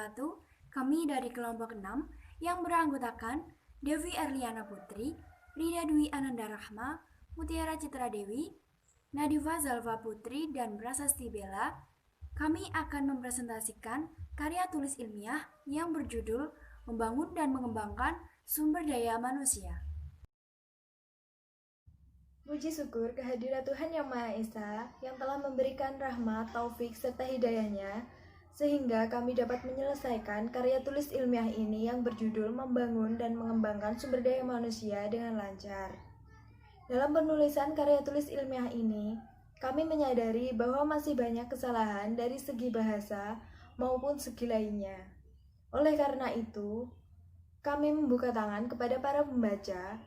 wabarakatuh. Kami dari kelompok 6 yang beranggotakan Devi Erliana Putri, Rida Dwi Ananda Rahma, Mutiara Citra Dewi, Nadifa Zalfa Putri, dan Prasasti Bella. Kami akan mempresentasikan karya tulis ilmiah yang berjudul Membangun dan Mengembangkan Sumber Daya Manusia. Puji syukur kehadirat Tuhan Yang Maha Esa yang telah memberikan rahmat, taufik, serta hidayahnya sehingga kami dapat menyelesaikan karya tulis ilmiah ini yang berjudul Membangun dan Mengembangkan Sumber Daya Manusia dengan lancar. Dalam penulisan karya tulis ilmiah ini, kami menyadari bahwa masih banyak kesalahan dari segi bahasa maupun segi lainnya. Oleh karena itu, kami membuka tangan kepada para pembaca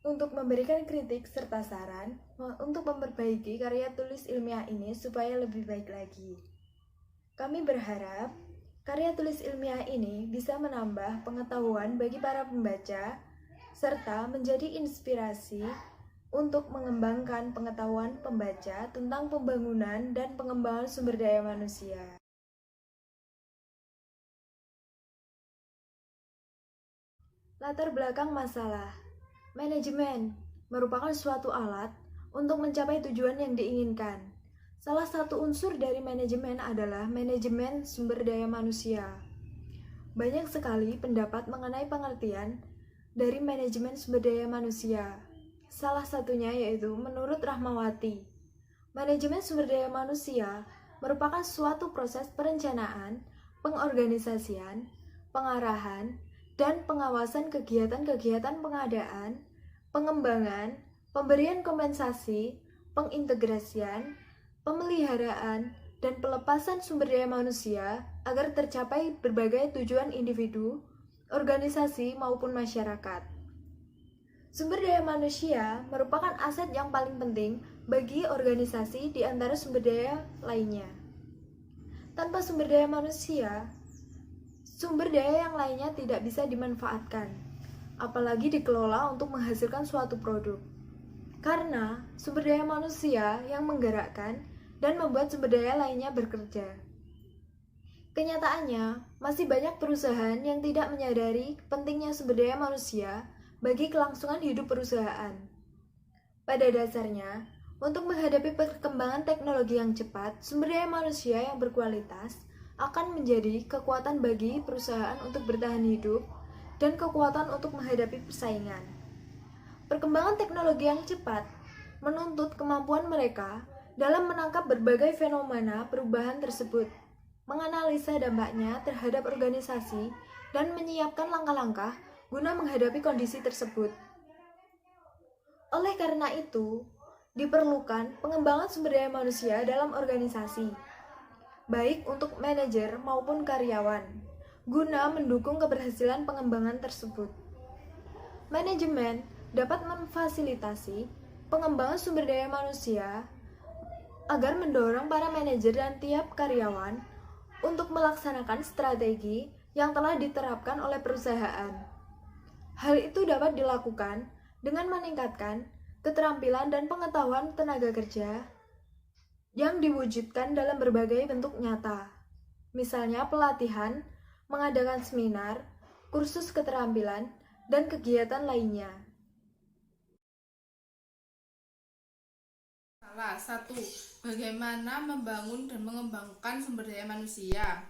untuk memberikan kritik serta saran untuk memperbaiki karya tulis ilmiah ini supaya lebih baik lagi. Kami berharap karya tulis ilmiah ini bisa menambah pengetahuan bagi para pembaca serta menjadi inspirasi untuk mengembangkan pengetahuan pembaca tentang pembangunan dan pengembangan sumber daya manusia. Latar belakang masalah. Manajemen merupakan suatu alat untuk mencapai tujuan yang diinginkan. Salah satu unsur dari manajemen adalah manajemen sumber daya manusia. Banyak sekali pendapat mengenai pengertian dari manajemen sumber daya manusia. Salah satunya yaitu menurut Rahmawati, manajemen sumber daya manusia merupakan suatu proses perencanaan, pengorganisasian, pengarahan, dan pengawasan kegiatan-kegiatan pengadaan, pengembangan, pemberian kompensasi, pengintegrasian, pemeliharaan, dan pelepasan sumber daya manusia agar tercapai berbagai tujuan individu, organisasi, maupun masyarakat. Sumber daya manusia merupakan aset yang paling penting bagi organisasi di antara sumber daya lainnya. Tanpa sumber daya manusia, sumber daya yang lainnya tidak bisa dimanfaatkan, apalagi dikelola untuk menghasilkan suatu produk. Karena sumber daya manusia yang menggerakkan dan membuat sumber daya lainnya bekerja. Kenyataannya, masih banyak perusahaan yang tidak menyadari pentingnya sumber daya manusia bagi kelangsungan hidup perusahaan. Pada dasarnya, untuk menghadapi perkembangan teknologi yang cepat, sumber daya manusia yang berkualitas akan menjadi kekuatan bagi perusahaan untuk bertahan hidup dan kekuatan untuk menghadapi persaingan. Perkembangan teknologi yang cepat menuntut kemampuan mereka dalam menangkap berbagai fenomena perubahan tersebut, menganalisa dampaknya terhadap organisasi, dan menyiapkan langkah-langkah guna menghadapi kondisi tersebut. Oleh karena itu, diperlukan pengembangan sumber daya manusia dalam organisasi, baik untuk manajer maupun karyawan, guna mendukung keberhasilan pengembangan tersebut. Manajemen dapat memfasilitasi pengembangan sumber daya manusia agar mendorong para manajer dan tiap karyawan untuk melaksanakan strategi yang telah diterapkan oleh perusahaan. Hal itu dapat dilakukan dengan meningkatkan keterampilan dan pengetahuan tenaga kerja yang diwujudkan dalam berbagai bentuk nyata. Misalnya pelatihan, mengadakan seminar, kursus keterampilan, dan kegiatan lainnya. Salah satu, bagaimana membangun dan mengembangkan sumber daya manusia.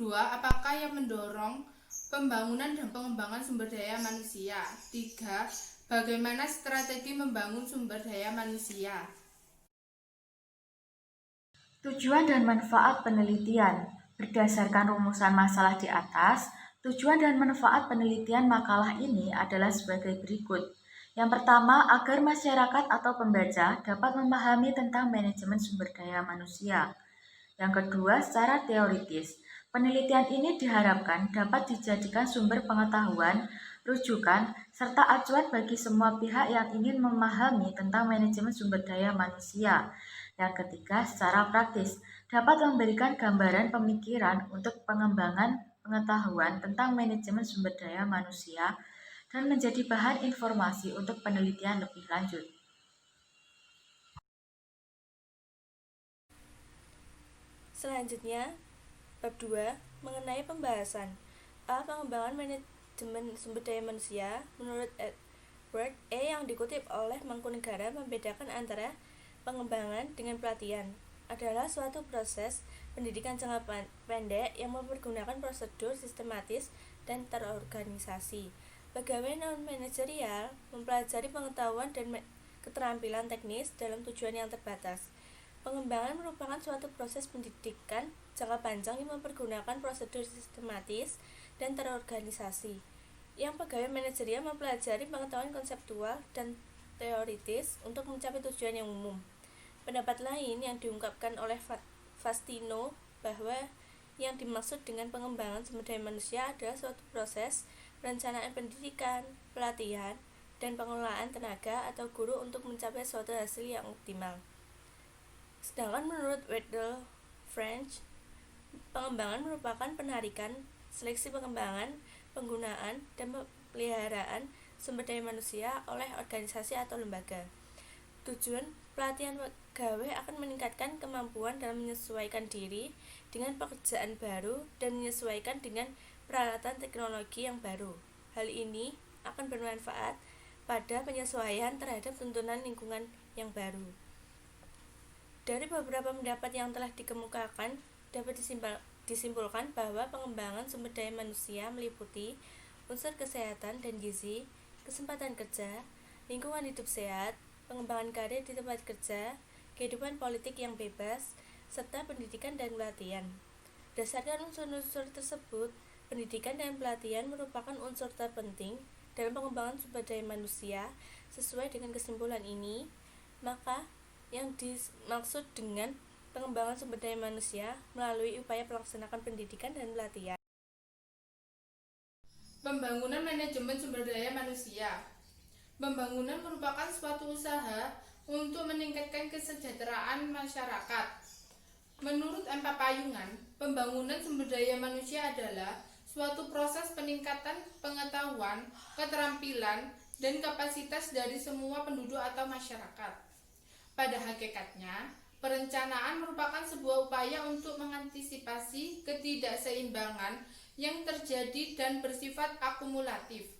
2. Apakah yang mendorong pembangunan dan pengembangan sumber daya manusia. 3. Bagaimana strategi membangun sumber daya manusia. Tujuan dan manfaat penelitian. Berdasarkan rumusan masalah di atas, tujuan dan manfaat penelitian makalah ini adalah sebagai berikut. Yang pertama, agar masyarakat atau pembaca dapat memahami tentang manajemen sumber daya manusia. Yang kedua, secara teoritis, penelitian ini diharapkan dapat dijadikan sumber pengetahuan, rujukan, serta acuan bagi semua pihak yang ingin memahami tentang manajemen sumber daya manusia. Yang ketiga, secara praktis, dapat memberikan gambaran pemikiran untuk pengembangan pengetahuan tentang manajemen sumber daya manusia dan menjadi bahan informasi untuk penelitian lebih lanjut. Selanjutnya, Bab 2 mengenai pembahasan A. Pengembangan manajemen sumber daya manusia. Menurut Edward yang dikutip oleh Mangkunegara, membedakan antara pengembangan dengan pelatihan adalah suatu proses pendidikan jangka pendek yang mempergunakan prosedur sistematis dan terorganisasi. Pegawai non-manajerial mempelajari pengetahuan dan keterampilan teknis dalam tujuan yang terbatas. Pengembangan merupakan suatu proses pendidikan jangka panjang yang mempergunakan prosedur sistematis dan terorganisasi. Yang pegawai manajerial mempelajari pengetahuan konseptual dan teoritis untuk mencapai tujuan yang umum. Pendapat lain yang diungkapkan oleh Fastino bahwa yang dimaksud dengan pengembangan sumber daya manusia adalah suatu proses perencanaan pendidikan, pelatihan, dan pengelolaan tenaga atau guru untuk mencapai suatu hasil yang optimal. Sedangkan menurut Wedel French, pengembangan merupakan penarikan, seleksi pengembangan, penggunaan, dan pemeliharaan sumber daya manusia oleh organisasi atau lembaga. Tujuan pelatihan pegawai akan meningkatkan kemampuan dalam menyesuaikan diri dengan pekerjaan baru dan menyesuaikan dengan peralatan teknologi yang baru. Hal ini akan bermanfaat pada penyesuaian terhadap tuntunan lingkungan yang baru. Dari beberapa pendapat yang telah dikemukakan, dapat disimpulkan bahwa pengembangan sumber daya manusia meliputi unsur kesehatan dan gizi, kesempatan kerja, lingkungan hidup sehat, pengembangan karir di tempat kerja, kehidupan politik yang bebas, serta pendidikan dan pelatihan. Berdasarkan unsur-unsur tersebut, pendidikan dan pelatihan merupakan unsur terpenting dalam pengembangan sumber daya manusia. Sesuai dengan kesimpulan ini, maka yang dimaksud dengan pengembangan sumber daya manusia melalui upaya melaksanakan pendidikan dan pelatihan. Pembangunan manajemen sumber daya manusia. Pembangunan merupakan suatu usaha untuk meningkatkan kesejahteraan masyarakat. Menurut M. Papayungan, pembangunan sumber daya manusia adalah suatu proses peningkatan pengetahuan, keterampilan, dan kapasitas dari semua penduduk atau masyarakat. Pada hakikatnya, perencanaan merupakan sebuah upaya untuk mengantisipasi ketidakseimbangan yang terjadi dan bersifat akumulatif.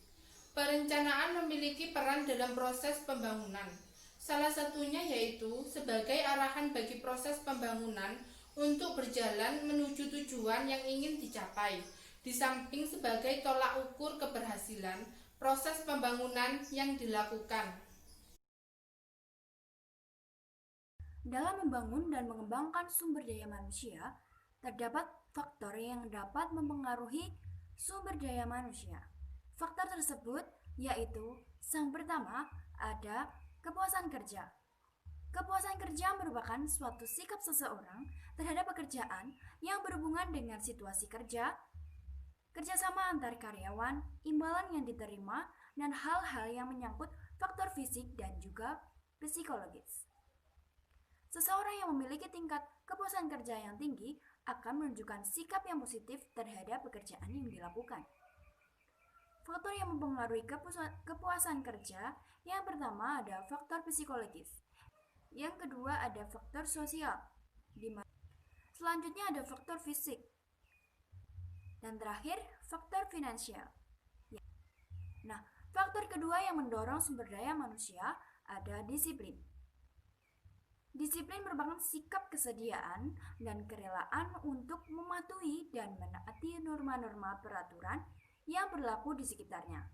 Perencanaan memiliki peran dalam proses pembangunan. Salah satunya yaitu sebagai arahan bagi proses pembangunan untuk berjalan menuju tujuan yang ingin dicapai, di samping sebagai tolak ukur keberhasilan proses pembangunan yang dilakukan. Dalam membangun dan mengembangkan sumber daya manusia, terdapat faktor yang dapat mempengaruhi sumber daya manusia. Faktor tersebut yaitu yang pertama ada kepuasan kerja. Kepuasan kerja merupakan suatu sikap seseorang terhadap pekerjaan yang berhubungan dengan situasi kerja, kerjasama antar karyawan, imbalan yang diterima, dan hal-hal yang menyangkut faktor fisik dan juga psikologis. Seseorang yang memiliki tingkat kepuasan kerja yang tinggi akan menunjukkan sikap yang positif terhadap pekerjaan yang dilakukan. Faktor yang mempengaruhi kepuasan kerja, yang pertama ada faktor psikologis. Yang kedua ada faktor sosial. Selanjutnya ada faktor fisik. Dan terakhir, faktor finansial. Nah, faktor kedua yang mendorong sumber daya manusia ada disiplin. Disiplin merupakan sikap kesediaan dan kerelaan untuk mematuhi dan menaati norma-norma peraturan yang berlaku di sekitarnya.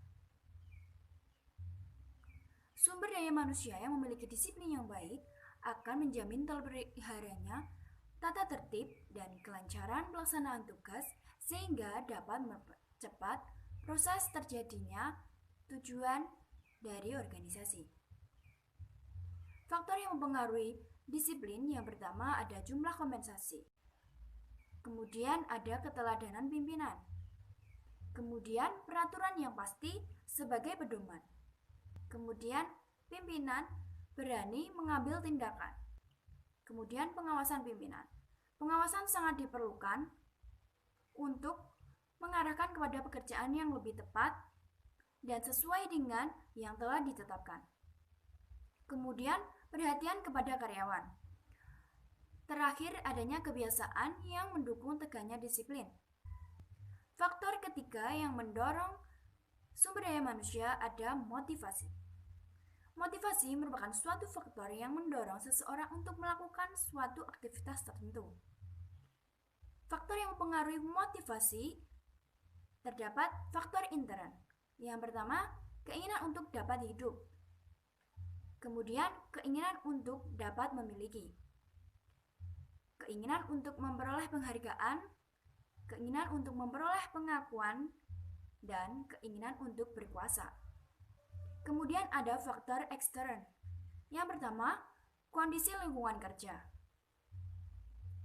Sumber daya manusia yang memiliki disiplin yang baik akan menjamin terpeliharanya tata tertib dan kelancaran pelaksanaan tugas sehingga dapat mempercepat proses terjadinya tujuan dari organisasi. Faktor yang mempengaruhi disiplin yang pertama ada jumlah kompensasi. Kemudian ada keteladanan pimpinan. Kemudian peraturan yang pasti sebagai pedoman. Kemudian pimpinan berani mengambil tindakan. Kemudian pengawasan pimpinan. Pengawasan sangat diperlukan untuk mengarahkan kepada pekerjaan yang lebih tepat dan sesuai dengan yang telah ditetapkan. Kemudian perhatian kepada karyawan. Terakhir, adanya kebiasaan yang mendukung tegaknya disiplin. Faktor ketiga yang mendorong sumber daya manusia ada motivasi. Motivasi merupakan suatu faktor yang mendorong seseorang untuk melakukan suatu aktivitas tertentu. Faktor yang mempengaruhi motivasi terdapat faktor intern. Yang pertama, keinginan untuk dapat hidup. Kemudian, keinginan untuk dapat memiliki. Keinginan untuk memperoleh penghargaan, keinginan untuk memperoleh pengakuan, dan keinginan untuk berkuasa. Kemudian ada faktor ekstern. Yang pertama, kondisi lingkungan kerja.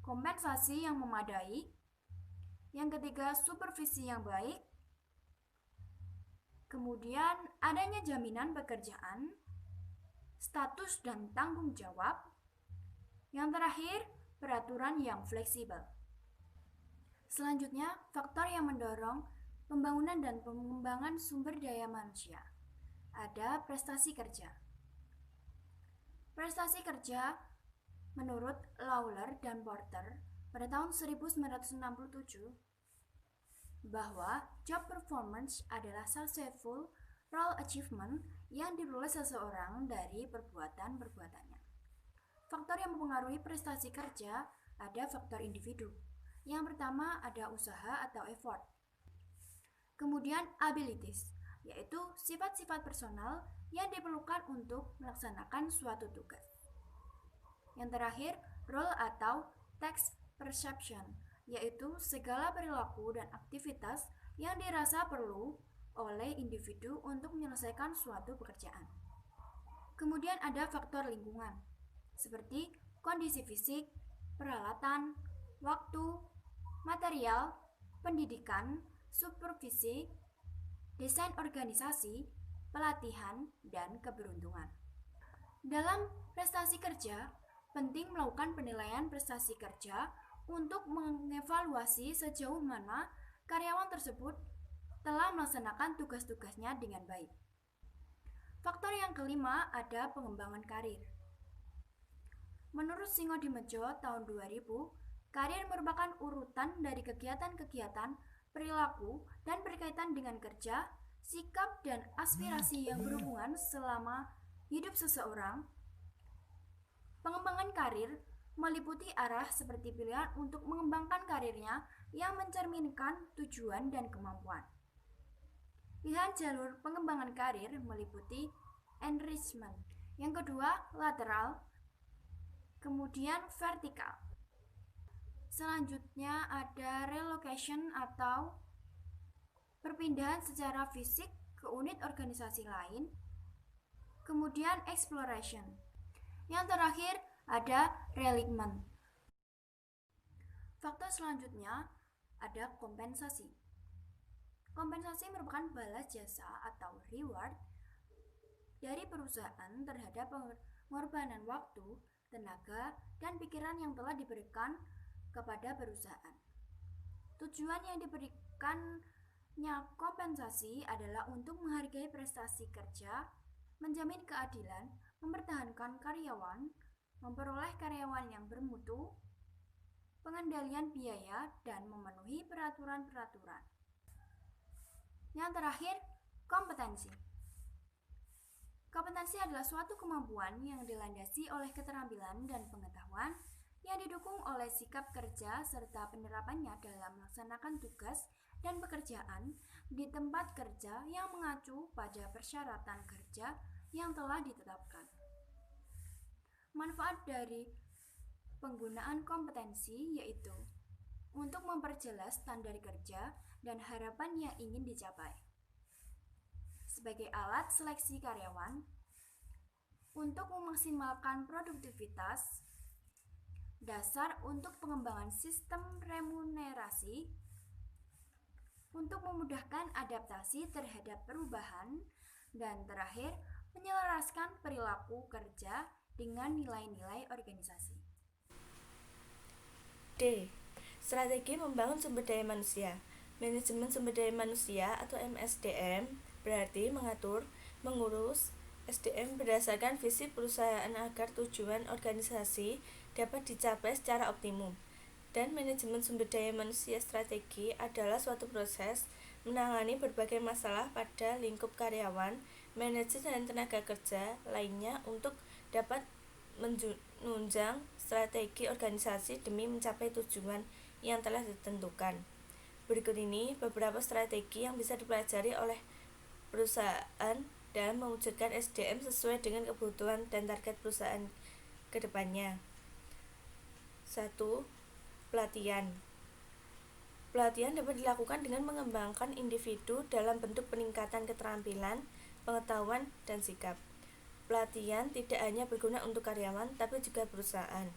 Kompensasi yang memadai. Yang ketiga, supervisi yang baik. Kemudian adanya jaminan pekerjaan, status dan tanggung jawab. Yang terakhir, peraturan yang fleksibel. Selanjutnya, faktor yang mendorong pembangunan dan pengembangan sumber daya manusia. Ada prestasi kerja. Prestasi kerja menurut Lawler dan Porter pada tahun 1967 bahwa job performance adalah successful role achievement yang diperoleh seseorang dari perbuatan-perbuatannya. Faktor yang mempengaruhi prestasi kerja ada faktor individu. Yang pertama ada usaha atau effort. Kemudian abilities, yaitu sifat-sifat personal yang diperlukan untuk melaksanakan suatu tugas. Yang terakhir, role atau task perception, yaitu segala perilaku dan aktivitas yang dirasa perlu oleh individu untuk menyelesaikan suatu pekerjaan. Kemudian ada faktor lingkungan, seperti kondisi fisik, peralatan, waktu, material, pendidikan, supervisi, desain organisasi, pelatihan, dan keberuntungan. Dalam prestasi kerja, penting melakukan penilaian prestasi kerja untuk mengevaluasi sejauh mana karyawan tersebut telah melaksanakan tugas-tugasnya dengan baik. Faktor yang kelima ada pengembangan karir. Menurut Singodimedjo tahun 2000, karir merupakan urutan dari kegiatan-kegiatan, perilaku, dan berkaitan dengan kerja, sikap, dan aspirasi yang berhubungan selama hidup seseorang. Pengembangan karir meliputi arah seperti pilihan untuk mengembangkan karirnya yang mencerminkan tujuan dan kemampuan. Pilihan jalur pengembangan karir meliputi enrichment. Yang kedua, lateral, kemudian vertikal. Selanjutnya ada relocation atau perpindahan secara fisik ke unit organisasi lain. Kemudian exploration. Yang terakhir ada realignment. Faktor selanjutnya ada kompensasi. Kompensasi merupakan balas jasa atau reward dari perusahaan terhadap pengorbanan waktu, tenaga, dan pikiran yang telah diberikan kepada perusahaan. Tujuan yang diberikannya kompensasi adalah untuk menghargai prestasi kerja, menjamin keadilan, mempertahankan karyawan, memperoleh karyawan yang bermutu, pengendalian biaya, dan memenuhi peraturan-peraturan. Yang terakhir, kompetensi. Kompetensi adalah suatu kemampuan yang dilandasi oleh keterampilan dan pengetahuan yang didukung oleh sikap kerja serta penerapannya dalam melaksanakan tugas dan pekerjaan di tempat kerja yang mengacu pada persyaratan kerja yang telah ditetapkan. Manfaat dari penggunaan kompetensi yaitu untuk memperjelas standar kerja dan harapan yang ingin dicapai. Sebagai alat seleksi karyawan, untuk memaksimalkan produktivitas, dasar untuk pengembangan sistem remunerasi, untuk memudahkan adaptasi terhadap perubahan, dan terakhir, menyelaraskan perilaku kerja dengan nilai-nilai organisasi. D. Strategi membangun sumber daya manusia. Manajemen sumber daya manusia atau MSDM berarti mengatur, mengurus SDM berdasarkan visi perusahaan agar tujuan organisasi dapat dicapai secara optimum. Dan manajemen sumber daya manusia strategi adalah suatu proses menangani berbagai masalah pada lingkup karyawan, manajer dan tenaga kerja lainnya untuk dapat menunjang strategi organisasi demi mencapai tujuan yang telah ditentukan. Berikut ini beberapa strategi yang bisa dipelajari oleh perusahaan dalam mewujudkan SDM sesuai dengan kebutuhan dan target perusahaan ke depannya. 1. Pelatihan. Pelatihan dapat dilakukan dengan mengembangkan individu dalam bentuk peningkatan keterampilan, pengetahuan, dan sikap. Pelatihan tidak hanya berguna untuk karyawan, tapi juga perusahaan.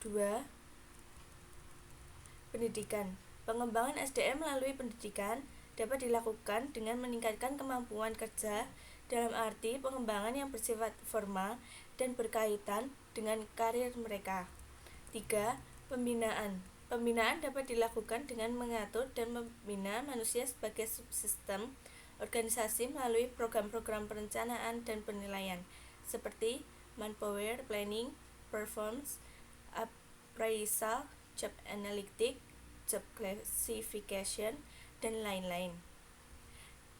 2. Pendidikan. Pengembangan SDM melalui pendidikan dapat dilakukan dengan meningkatkan kemampuan kerja dalam arti pengembangan yang bersifat formal dan berkaitan dengan karir mereka. 3. Pembinaan. Pembinaan dapat dilakukan dengan mengatur dan membina manusia sebagai subsistem organisasi melalui program-program perencanaan dan penilaian seperti manpower planning, performance appraisal, job analytics, job classification, dan lain-lain.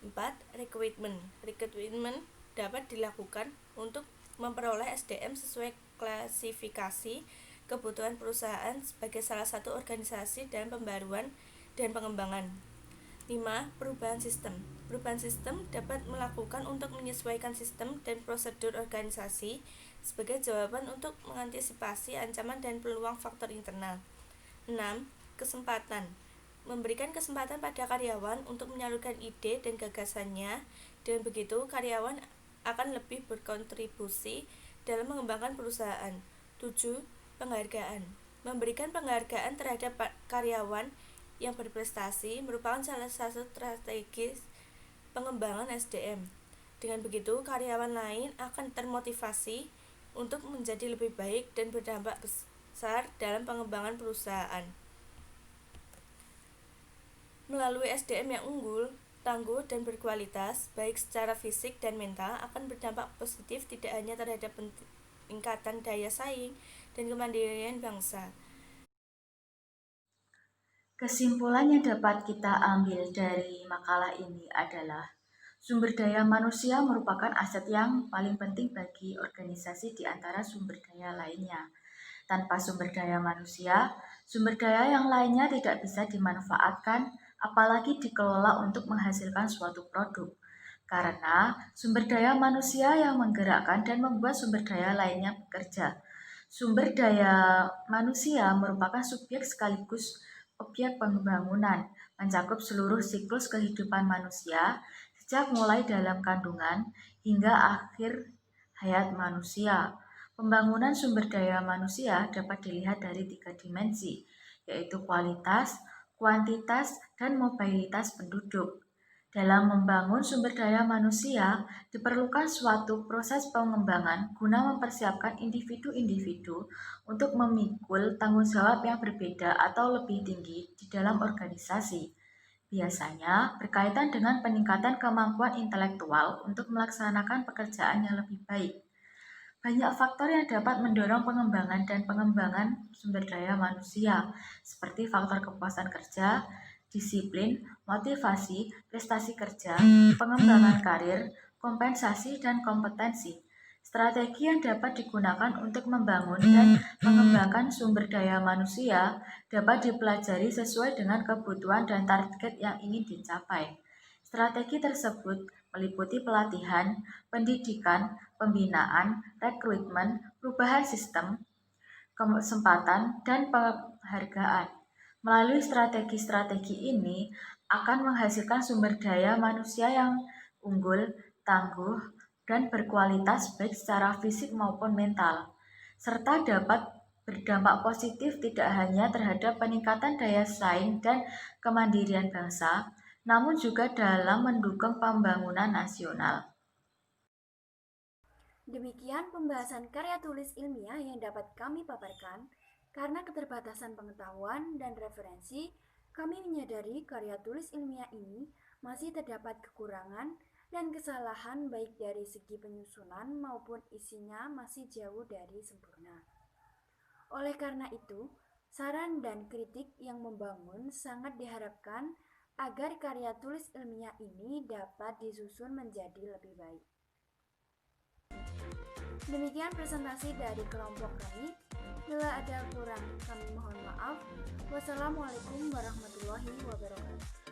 4. Recruitment. Recruitment dapat dilakukan untuk memperoleh SDM sesuai klasifikasi kebutuhan perusahaan sebagai salah satu organisasi dalam pembaruan dan pengembangan. 5. Perubahan sistem. Perubahan sistem dapat melakukan untuk menyesuaikan sistem dan prosedur organisasi sebagai jawaban untuk mengantisipasi ancaman dan peluang faktor internal. 6. Kesempatan. Memberikan kesempatan pada karyawan untuk menyalurkan ide dan gagasannya, dan begitu karyawan akan lebih berkontribusi dalam mengembangkan perusahaan. 7. Penghargaan. Memberikan penghargaan terhadap karyawan yang berprestasi merupakan salah satu strategi pengembangan SDM. Dengan begitu, karyawan lain akan termotivasi untuk menjadi lebih baik dan berdampak besar dalam pengembangan perusahaan. Melalui SDM yang unggul, tangguh, dan berkualitas, baik secara fisik dan mental, akan berdampak positif tidak hanya terhadap peningkatan daya saing dan kemandirian bangsa. Kesimpulan yang dapat kita ambil dari makalah ini adalah sumber daya manusia merupakan aset yang paling penting bagi organisasi di antara sumber daya lainnya. Tanpa sumber daya manusia, sumber daya yang lainnya tidak bisa dimanfaatkan, apalagi dikelola untuk menghasilkan suatu produk. Karena sumber daya manusia yang menggerakkan dan membuat sumber daya lainnya bekerja. Sumber daya manusia merupakan subjek sekaligus objek pembangunan, mencakup seluruh siklus kehidupan manusia, sejak mulai dalam kandungan hingga akhir hayat manusia. Pembangunan sumber daya manusia dapat dilihat dari 3 dimensi, yaitu kualitas, kuantitas, dan mobilitas penduduk. Dalam membangun sumber daya manusia, diperlukan suatu proses pengembangan guna mempersiapkan individu-individu untuk memikul tanggung jawab yang berbeda atau lebih tinggi di dalam organisasi. Biasanya berkaitan dengan peningkatan kemampuan intelektual untuk melaksanakan pekerjaan yang lebih baik. Banyak faktor yang dapat mendorong pengembangan dan pengembangan sumber daya manusia, seperti faktor kepuasan kerja, disiplin, motivasi, prestasi kerja, pengembangan karir, kompensasi, dan kompetensi. Strategi yang dapat digunakan untuk membangun dan mengembangkan sumber daya manusia dapat dipelajari sesuai dengan kebutuhan dan target yang ingin dicapai. Strategi tersebut meliputi pelatihan, pendidikan, pembinaan, rekrutmen, perubahan sistem, kesempatan, dan penghargaan. Melalui strategi-strategi ini akan menghasilkan sumber daya manusia yang unggul, tangguh, dan berkualitas baik secara fisik maupun mental, serta dapat berdampak positif tidak hanya terhadap peningkatan daya saing dan kemandirian bangsa, namun juga dalam mendukung pembangunan nasional. Demikian pembahasan karya tulis ilmiah yang dapat kami paparkan. Karena keterbatasan pengetahuan dan referensi, kami menyadari karya tulis ilmiah ini masih terdapat kekurangan dan kesalahan baik dari segi penyusunan maupun isinya masih jauh dari sempurna. Oleh karena itu, saran dan kritik yang membangun sangat diharapkan agar karya tulis ilmiah ini dapat disusun menjadi lebih baik. Demikian presentasi dari kelompok kami. Bila ada kurang, kami mohon maaf. Wassalamualaikum warahmatullahi wabarakatuh.